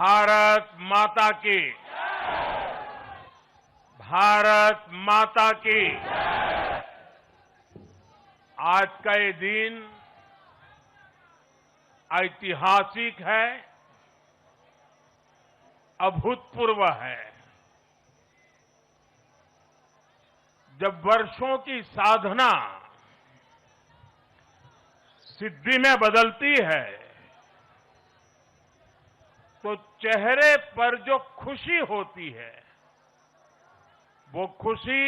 भारत माता की, भारत माता की। आज का ये दिन ऐतिहासिक है, अभूतपूर्व है। जब वर्षों की साधना सिद्धि में बदलती है तो चेहरे पर जो खुशी होती है, वो खुशी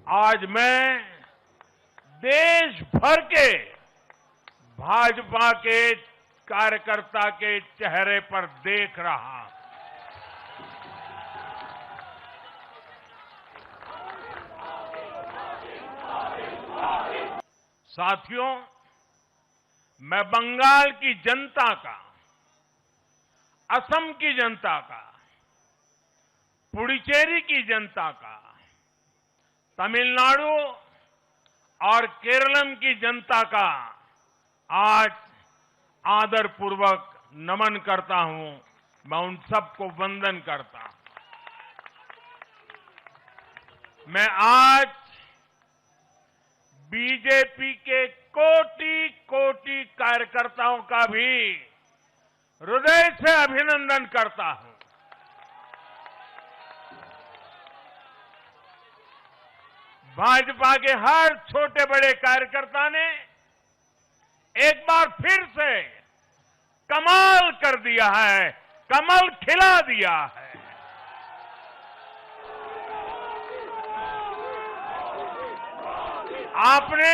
आज मैं देश भर के भाजपा के कार्यकर्ता के चेहरे पर देख रहा हूं। साथियों, मैं बंगाल की जनता का, असम की जनता का, पुडुचेरी की जनता का, तमिलनाडु और केरलम की जनता का आज आदरपूर्वक नमन करता हूं। मैं उन सबको वंदन करता हूं। मैं आज बीजेपी के कोटि कोटि कार्यकर्ताओं का भी हृदय से अभिनंदन करता हूं। भाजपा के हर छोटे बड़े कार्यकर्ता ने एक बार फिर से कमाल कर दिया है, कमल खिला दिया है। आपने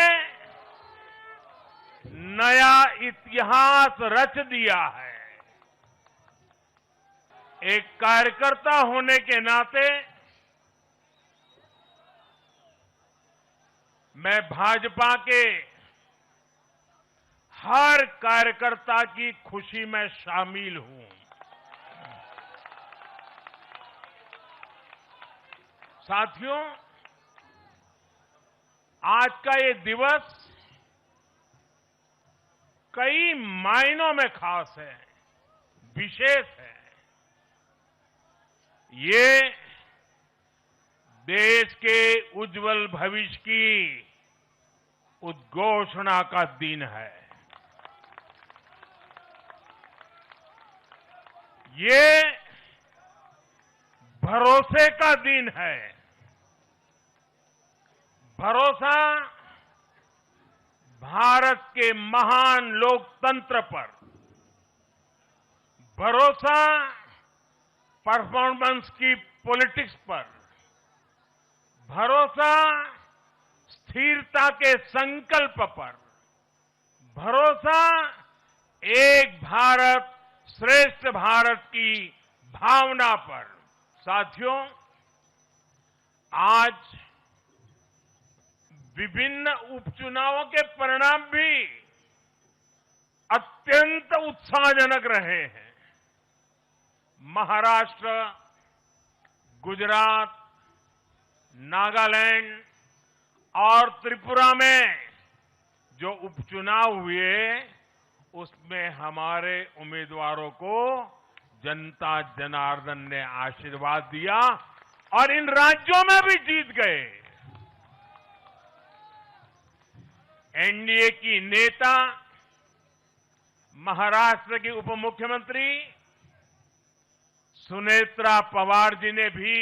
नया इतिहास रच दिया है। एक कार्यकर्ता होने के नाते मैं भाजपा के हर कार्यकर्ता की खुशी में शामिल हूं। साथियों, आज का ये दिवस कई मायनों में खास है, विशेष है। ये देश के उज्जवल भविष्य की उद्घोषणा का दिन है। ये भरोसे का दिन है। भरोसा भारत के महान लोकतंत्र पर, भरोसा परफॉर्मेंस की पॉलिटिक्स पर, भरोसा स्थिरता के संकल्प पर, भरोसा एक भारत श्रेष्ठ भारत की भावना पर। साथियों, आज विभिन्न उपचुनावों के परिणाम भी अत्यंत उत्साहजनक रहे हैं। महाराष्ट्र, गुजरात, नागालैंड और त्रिपुरा में जो उपचुनाव हुए, उसमें हमारे उम्मीदवारों को जनता जनार्दन ने आशीर्वाद दिया और इन राज्यों में भी जीत गए। एनडीए की नेता, महाराष्ट्र की उप मुख्यमंत्री सुनेत्रा पवार जी ने भी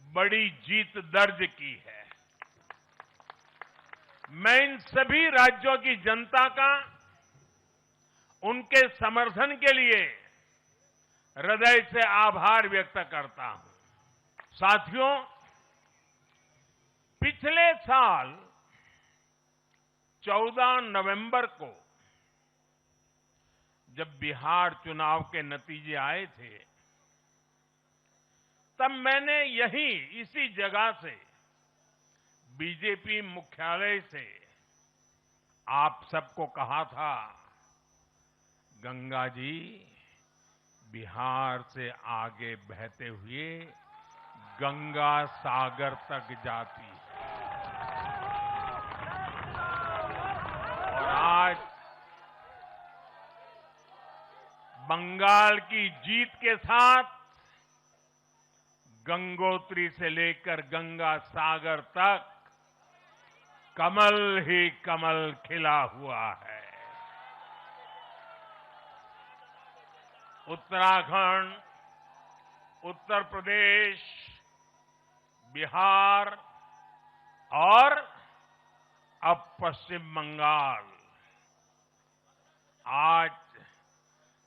बड़ी जीत दर्ज की है। मैं इन सभी राज्यों की जनता का उनके समर्थन के लिए हृदय से आभार व्यक्त करता हूं। साथियों, पिछले साल 14 नवंबर को जब बिहार चुनाव के नतीजे आए थे, तब मैंने यहीं इसी जगह से बीजेपी मुख्यालय से आप सबको कहा था, गंगा जी बिहार से आगे बहते हुए गंगा सागर तक जाती है। और आज बंगाल की जीत के साथ गंगोत्री से लेकर गंगा सागर तक कमल ही कमल खिला हुआ है। उत्तराखंड, उत्तर प्रदेश, बिहार और अब पश्चिम बंगाल आज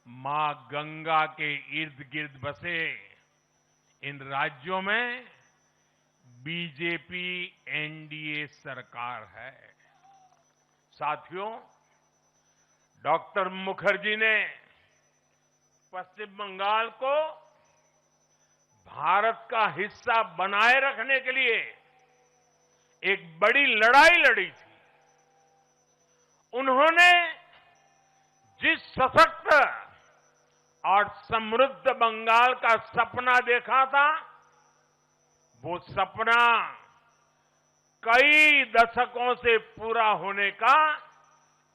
मां गंगा के इर्द गिर्द बसे इन राज्यों में बीजेपी एनडीए सरकार है। साथियों, डॉक्टर मुखर्जी ने पश्चिम बंगाल को भारत का हिस्सा बनाए रखने के लिए एक बड़ी लड़ाई लड़ी थी। उन्होंने जिस सशक्त और समृद्ध बंगाल का सपना देखा था, वो सपना कई दशकों से पूरा होने का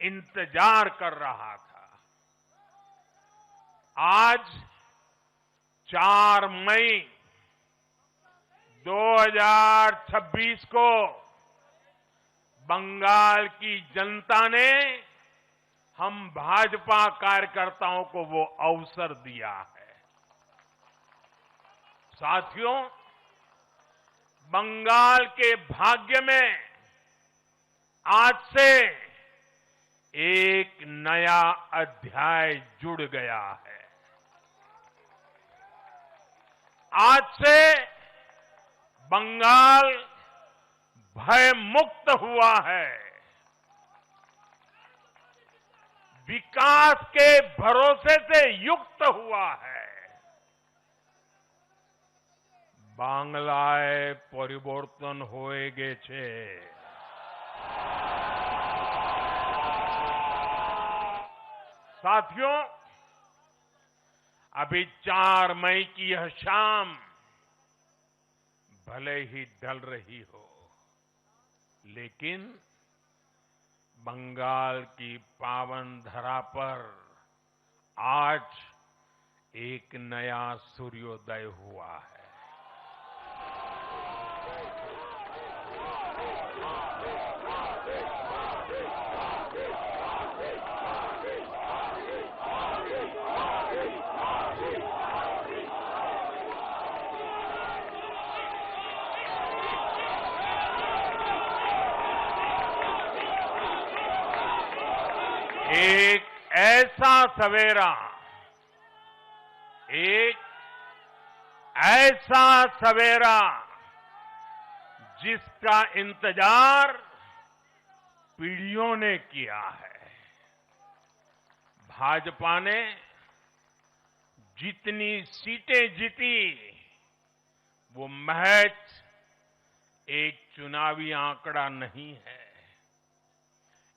इंतजार कर रहा था। आज 4 मई 2026 को बंगाल की जनता ने हम भाजपा कार्यकर्ताओं को वो अवसर दिया है। साथियों, बंगाल के भाग्य में आज से एक नया अध्याय जुड़ गया है। आज से बंगाल भय मुक्त हुआ है। विकास के भरोसे से युक्त हुआ है। बांग्लाय परिवर्तन होए गेछे। साथियों, अभी 4 मई की यह शाम भले ही ढल रही हो, लेकिन बंगाल की पावन धरा पर आज एक नया सूर्योदय हुआ है। एक ऐसा सवेरा जिसका इंतजार पीढ़ियों ने किया है। भाजपा ने जितनी सीटें जीती वो महज एक चुनावी आंकड़ा नहीं है।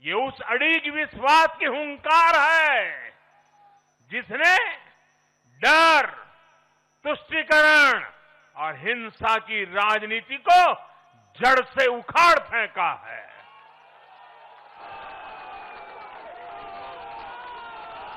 ये उस अड़िग विश्वास की हुंकार है जिसने डर, तुष्टीकरण और हिंसा की राजनीति को जड़ से उखाड़ फेंका है।